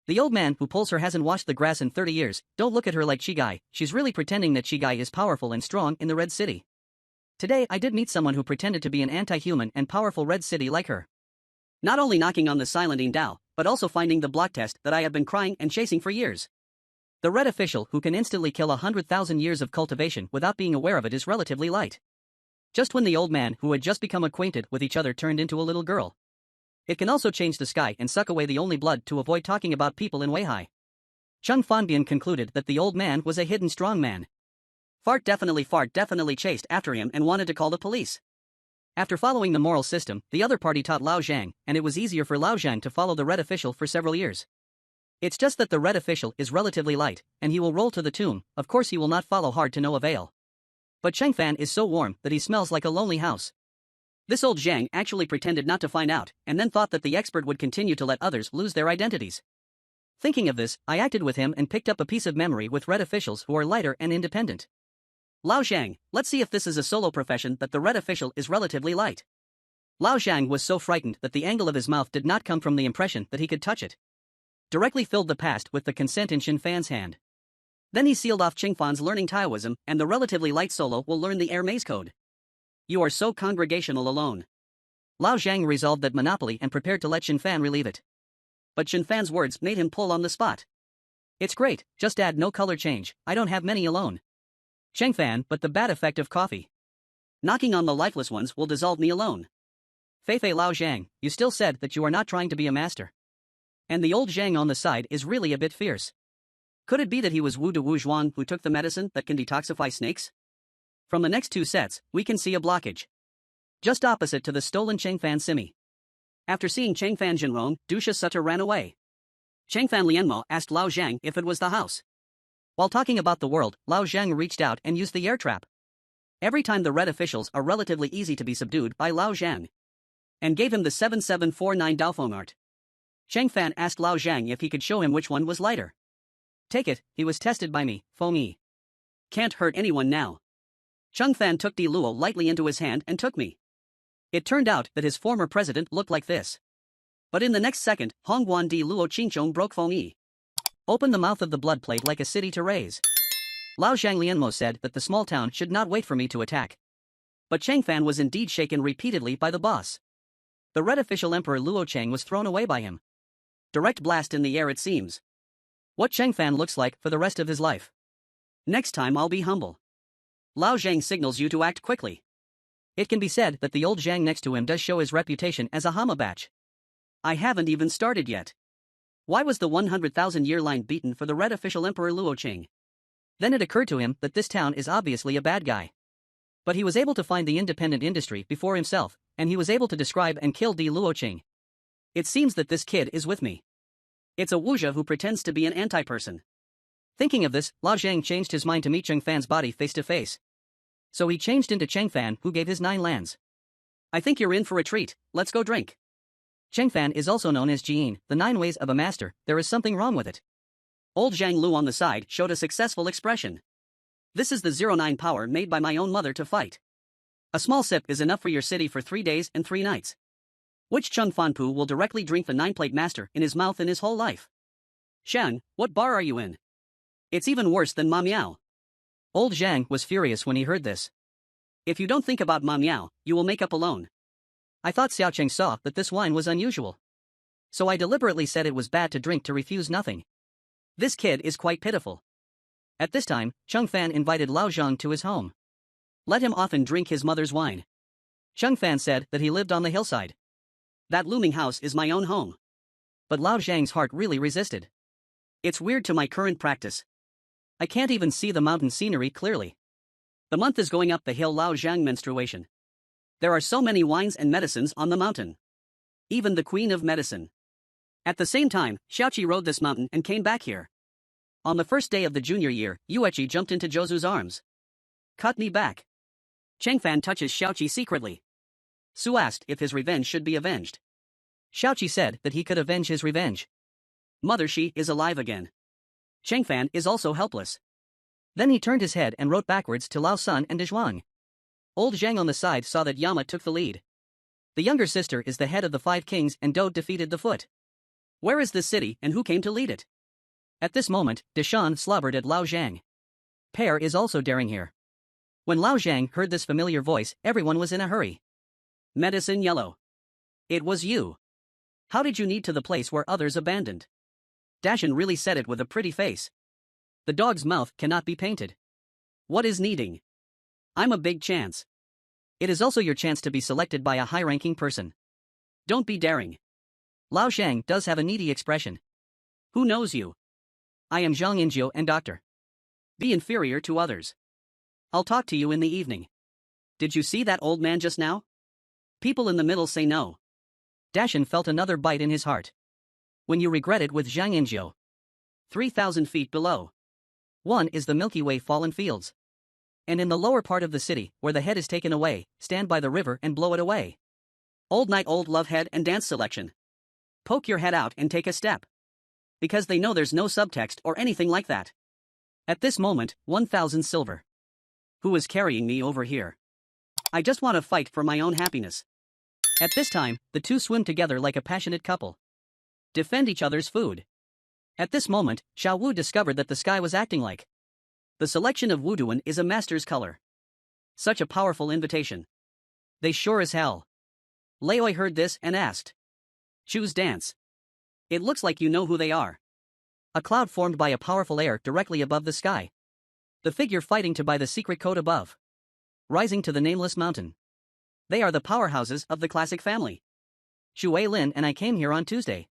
The old man who pulls her hasn't washed the grass in 30 years, don't look at her like Qiáng, she's really pretending that Qiáng is powerful and strong in the Red City. Today I did meet someone who pretended to be an anti-human and powerful Red City like her. Not only knocking on the silencing Dao, but also finding the block test that I have been crying and chasing for years. The red official who can instantly kill 100,000 years of cultivation without being aware of it is relatively light. Just when the old man who had just become acquainted with each other turned into a little girl. It can also change the sky and suck away the only blood to avoid talking about people in Weihai. Chen Fan concluded that the old man was a hidden strong man. Fart definitely chased after him and wanted to call the police. After following the moral system, the other party taught Lao Xiǎng, and it was easier for Lao Xiǎng to follow the red official for several years. It's just that the red official is relatively light, and he will roll to the tomb, of course he will not follow hard to no avail. But Chen Fan is so warm that he smells like a lonely house. This old Xiǎng actually pretended not to find out, and then thought that the expert would continue to let others lose their identities. Thinking of this, I acted with him and picked up a piece of memory with red officials who are lighter and independent. Lao Xiǎng, let's see if this is a solo profession that the red official is relatively light. Lao Xiǎng was so frightened that the angle of his mouth did not come from the impression that he could touch it. Directly filled the past with the consent in Chen Fan's hand. Then he sealed off Qiáng Fan's learning Taoism, and the relatively light solo will learn the air maze code. You are so congregational alone. Lao Xiǎng resolved that monopoly and prepared to let Chen Fan relieve it. But Chen Fan's words made him pull on the spot. It's great, just add no color change, I don't have many alone. Chen Fan, but the bad effect of coffee. Knocking on the lifeless ones will dissolve me alone. Fei Lao Xiǎng, you still said that you are not trying to be a master. And the old Xiǎng on the side is really a bit fierce. Could it be that he was Wu De Wu Zhuang who took the medicine that can detoxify snakes? From the next two sets, we can see a blockage. Just opposite to the stolen Chen Fan simi. After seeing Chen Fan Jinrong, Dusha Sutter ran away. Chen Fan Lianmo asked Lao Xiǎng if it was the house. While talking about the world, Lao Xiǎng reached out and used the air trap. Every time the red officials are relatively easy to be subdued by Lao Xiǎng. And gave him the 7749 Daofeng art. Chen Fan asked Lao Xiǎng if he could show him which one was lighter. Take it, he was tested by me, Feng Yi. Can't hurt anyone now. Chen Fan took Di Luo lightly into his hand and took me. It turned out that his former president looked like this. But in the next second, Hongguan Di Luo Qingchong broke Feng Yi. Opened the mouth of the blood plate like a city to raise. Lao Xiǎng Lianmo said that the small town should not wait for me to attack. But Chen Fan was indeed shaken repeatedly by the boss. The red official Emperor Luo Cheng was thrown away by him. Direct blast in the air it seems. What Chen Fan looks like for the rest of his life. Next time I'll be humble. Lao Xiǎng signals you to act quickly. It can be said that the old Xiǎng next to him does show his reputation as a Hama batch. I haven't even started yet. Why was the 100,000 year line beaten for the red official Emperor Luo Cheng? Then it occurred to him that this town is obviously a bad guy. But he was able to find the independent industry before himself, and he was able to describe and kill Di Luo Cheng. It seems that this kid is with me. It's a wuxia who pretends to be an anti-person. Thinking of this, Lao Xiǎng changed his mind to meet Chen Fan's body face to face. So he changed into Chen Fan, who gave his 9 lands. I think you're in for a treat, let's go drink. Chen Fan is also known as Jiyin, the 9 ways of a master, there is something wrong with it. Old Zhang Lu on the side showed a successful expression. This is the 09 power made by my own mother to fight. A small sip is enough for your city for 3 days and 3 nights. Which Chung Fanpu will directly drink the 9-plate master in his mouth in his whole life. Xiǎng, what bar are you in? It's even worse than Ma Miao. Old Zhang was furious when he heard this. If you don't think about Ma Miao, you will make up alone. I thought Xiao Cheng saw that this wine was unusual. So I deliberately said it was bad to drink to refuse nothing. This kid is quite pitiful. At this time, Chen Fan invited Lao Zhang to his home. Let him often drink his mother's wine. Chen Fan said that he lived on the hillside. That looming house is my own home. But Lao Zhang's heart really resisted. It's weird to my current practice. I can't even see the mountain scenery clearly. The month is going up the hill Lao Zhang menstruation. There are so many wines and medicines on the mountain. Even the queen of medicine. At the same time, Xiaoqi rode this mountain and came back here. On the first day of the junior year, Yueqi jumped into Zhouzu's arms. Cut me back. Chen Fan touches Xiaoqi secretly. Su asked if his revenge should be avenged. Xiaoqi said that he could avenge his revenge. Mother Shi is alive again. Chen Fan is also helpless. Then he turned his head and wrote backwards to Lao Sun and Zhuang. Old Zhang on the side saw that Yama took the lead. The younger sister is the head of the 5 kings and Do defeated the foot. Where is this city and who came to lead it? At this moment, Deshan slobbered at Lao Zhang. Pear is also daring here. When Lao Zhang heard this familiar voice, everyone was in a hurry. Medicine Yellow. It was you. How did you need to the place where others abandoned? Dashan really said it with a pretty face. The dog's mouth cannot be painted. What is needing? I'm a big chance. It is also your chance to be selected by a high-ranking person. Don't be daring. Lao Zhang does have a needy expression. Who knows you? I am Zhang Injiu and doctor. Be inferior to others. I'll talk to you in the evening. Did you see that old man just now? People in the middle say no. Dashan felt another bite in his heart. When you regret it with Zhang Injiu. 3,000 feet below. One is the Milky Way fallen fields. And in the lower part of the city, where the head is taken away, stand by the river and blow it away. Old night, old love head and dance selection. Poke your head out and take a step. Because they know there's no subtext or anything like that. At this moment, 1,000 silver. Who is carrying me over here? I just want to fight for my own happiness. At this time, the two swim together like a passionate couple. Defend each other's food. At this moment, Xiao Wu discovered that the sky was acting like. The selection of Wuduan is a master's color. Such a powerful invitation. They sure as hell. Leoi heard this and asked. Choose dance. It looks like you know who they are. A cloud formed by a powerful air directly above the sky. The figure fighting to buy the secret code above. Rising to the nameless mountain. They are the powerhouses of the classic family. Xu Wei Lin and I came here on Tuesday.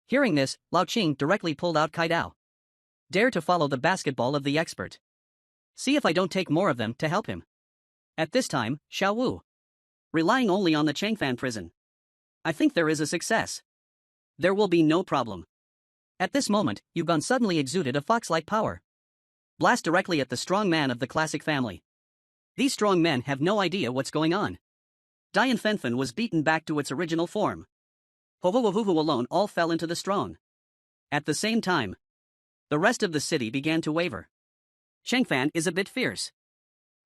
Hearing this, Lao Qing directly pulled out Kai Dao. Dare to follow the basketball of the expert. See if I don't take more of them to help him. At this time, Xiao Wu. Relying only on the Chen Fan prison. I think there is a success. There will be no problem. At this moment, Yugon suddenly exuded a fox-like power. Blast directly at the strong man of the classic family. These strong men have no idea what's going on. Dian Fenfen was beaten back to its original form. Hovuwahuhu alone all fell into the strong. At the same time, the rest of the city began to waver. Chen Fan is a bit fierce.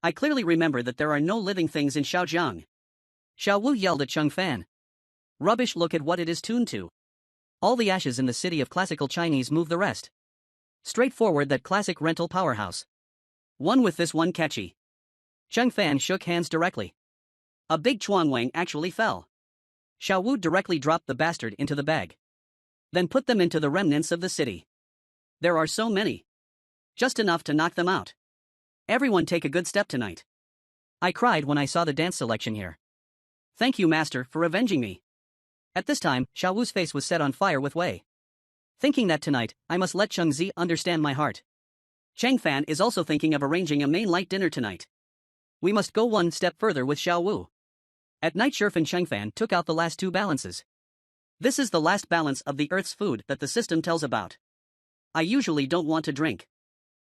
I clearly remember that there are no living things in Xiaojiang. Xiao Wu yelled at Chen Fan. Rubbish, look at what it is tuned to. All the ashes in the city of classical Chinese move the rest. Straightforward, that classic rental powerhouse. One with this one catchy. Chen Fan shook hands directly. A big Chuan Wang actually fell. Xiao Wu directly dropped the bastard into the bag. Then put them into the remnants of the city. There are so many. Just enough to knock them out. Everyone take a good step tonight. I cried when I saw the dance selection here. Thank you, master, for avenging me. At this time, Xiao Wu's face was set on fire with Wei. Thinking that tonight, I must let Cheng Zi understand my heart. Cheng Fan is also thinking of arranging a main light dinner tonight. We must go one step further with Xiao Wu. At night, Shurf and Cheng Fan took out the last two balances. This is the last balance of the Earth's food that the system tells about. I usually don't want to drink.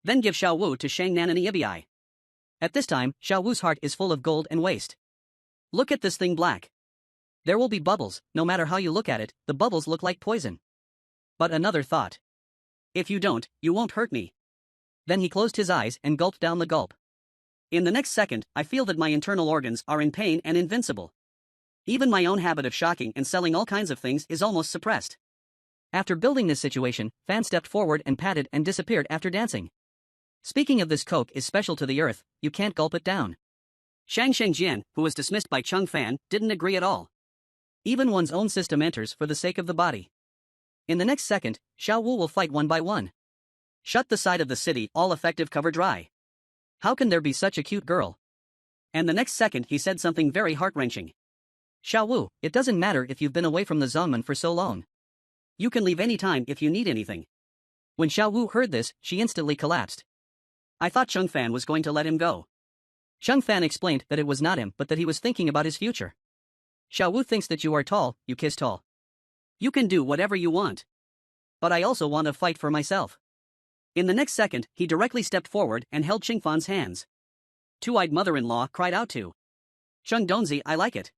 Then give Xiao Wu to Shang Nan and Ibi. At this time, Xiao Wu's heart is full of gold and waste. Look at this thing black. There will be bubbles, no matter how you look at it, the bubbles look like poison. But another thought. If you don't, you won't hurt me. Then he closed his eyes and gulped down the gulp. In the next second, I feel that my internal organs are in pain and invincible. Even my own habit of shocking and selling all kinds of things is almost suppressed. After building this situation, Fan stepped forward and patted and disappeared after dancing. Speaking of, this coke is special to the earth, you can't gulp it down. Shang Shengjian, who was dismissed by Cheng Fan, didn't agree at all. Even one's own system enters for the sake of the body. In the next second, Xiao Wu will fight one by one. Shut the side of the city, all effective cover dry. How can there be such a cute girl? And the next second he said something very heart-wrenching. Xiao Wu, it doesn't matter if you've been away from the Zhongman for so long. You can leave any time if you need anything. When Xiao Wu heard this, she instantly collapsed. I thought Cheng Fan was going to let him go. Cheng Fan explained that it was not him but that he was thinking about his future. Xiao Wu thinks that you are tall, you kiss tall. You can do whatever you want. But I also want to fight for myself. In the next second, he directly stepped forward and held Ching Fan's hands. Two-eyed mother-in-law cried out to Cheng Donzi, I like it.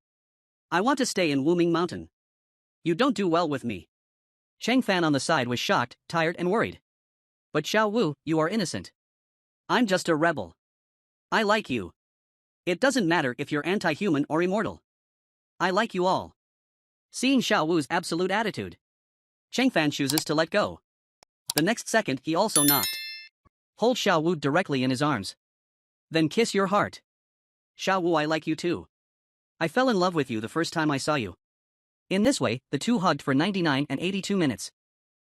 I want to stay in Wuming Mountain. You don't do well with me. Cheng Fan on the side was shocked, tired and worried. But Xiao Wu, you are innocent. I'm just a rebel. I like you. It doesn't matter if you're anti-human or immortal. I like you all. Seeing Xiao Wu's absolute attitude, Chen Fan chooses to let go. The next second he also knocked. Hold Xiao Wu directly in his arms. Then kiss your heart. Xiao Wu, I like you too. I fell in love with you the first time I saw you. In this way, the two hugged for 99 and 82 minutes.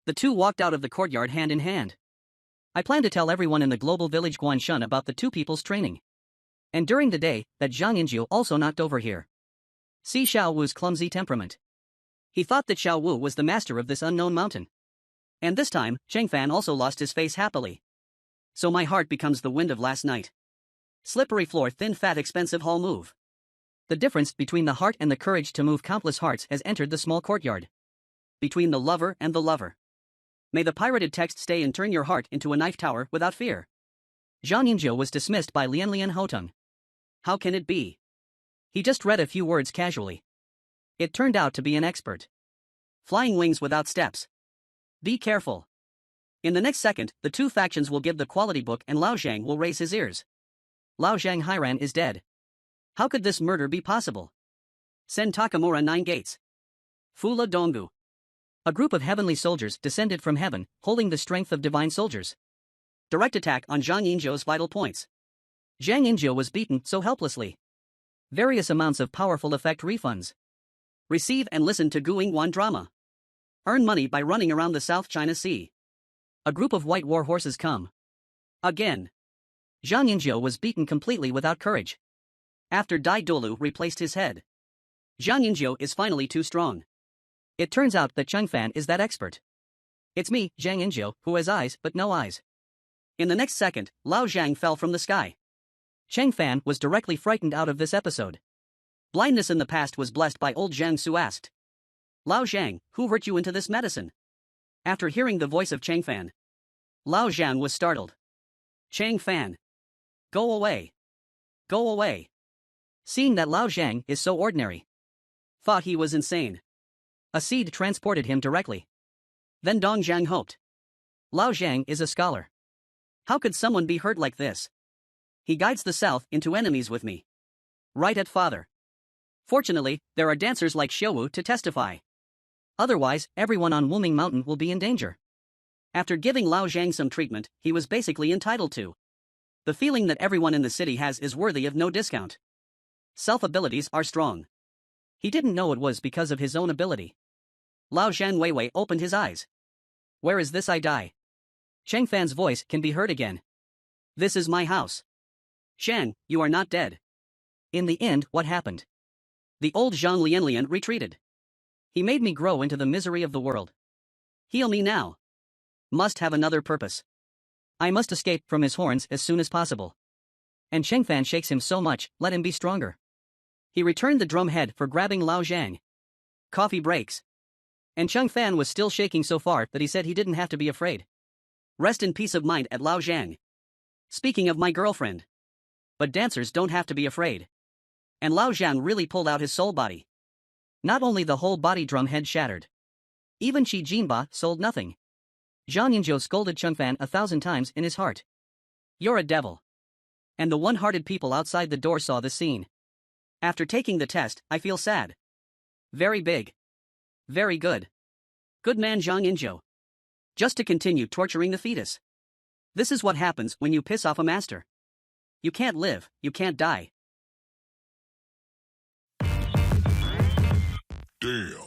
The two walked out of the courtyard hand in hand. I plan to tell everyone in the global village Guanshan about the two people's training. And during the day, that Zhang Yinjiu also knocked over here. See Xiao Wu's clumsy temperament. He thought that Xiao Wu was the master of this unknown mountain. And this time, Chen Fan also lost his face happily. So my heart becomes the wind of last night. Slippery floor, thin fat expensive hall move. The difference between the heart and the courage to move countless hearts has entered the small courtyard. Between the lover and the lover. May the pirated text stay and turn your heart into a knife tower without fear. Zhang Yinjiu was dismissed by Lian Hoteng. How can it be? He just read a few words casually. It turned out to be an expert. Flying wings without steps. Be careful. In the next second, the two factions will give the quality book and Lao Xiǎng will raise his ears. Lao Xiǎng Hairan is dead. How could this murder be possible? Sen Takamura 9 gates. Fula Donggu. A group of heavenly soldiers descended from heaven, holding the strength of divine soldiers. Direct attack on Zhang Yinjiu's vital points. Zhang Yinjiu was beaten so helplessly. Various amounts of powerful effect refunds. Receive and listen to Guing Wan drama. Earn money by running around the South China Sea. A group of white war horses come. Again. Zhang Yinjiu was beaten completely without courage. After Dai Dolu replaced his head. Zhang Yinjiu is finally too strong. It turns out that Chen Fan is that expert. It's me, Zhang Yinjiu, who has eyes but no eyes. In the next second, Lao Xiǎng fell from the sky. Chen Fan was directly frightened out of this episode. Blindness in the past was blessed by old Jiang Su asked. Lao Xiǎng, who hurt you into this medicine? After hearing the voice of Chen Fan, Lao Xiǎng was startled. Chen Fan. Go away. Go away. Seeing that Lao Xiǎng is so ordinary. Thought he was insane. A seed transported him directly. Then Dong Zhang hoped. Lao Xiǎng is a scholar. How could someone be hurt like this? He guides the south into enemies with me. Right at father. Fortunately, there are dancers like Xiaowu to testify. Otherwise, everyone on Wuming Mountain will be in danger. After giving Lao Xiǎng some treatment, he was basically entitled to. The feeling that everyone in the city has is worthy of no discount. Self-abilities are strong. He didn't know it was because of his own ability. Lao Xiǎng Weiwei opened his eyes. Where is this I die? Chen Fan's voice can be heard again. This is my house. Xiǎng, you are not dead. In the end, what happened? The old Zhang Lian retreated. He made me grow into the misery of the world. Heal me now. Must have another purpose. I must escape from his horns as soon as possible. And Chen Fan shakes him so much, let him be stronger. He returned the drum head for grabbing Lao Xiǎng. Coffee breaks. And Chen Fan was still shaking so far that he said he didn't have to be afraid. Rest in peace of mind at Lao Xiǎng. Speaking of my girlfriend. But dancers don't have to be afraid. And Lao Xiǎng really pulled out his soul body. Not only the whole body drum head shattered. Even Qi Jinba sold nothing. Zhang Yinjiu scolded Chen Fan 1,000 times in his heart. You're a devil. And the one-hearted people outside the door saw the scene. After taking the test, I feel sad. Very big. Very good. Good man Zhang Yinjiu. Just to continue torturing the fetus. This is what happens when you piss off a master. You can't live, you can't die. Damn.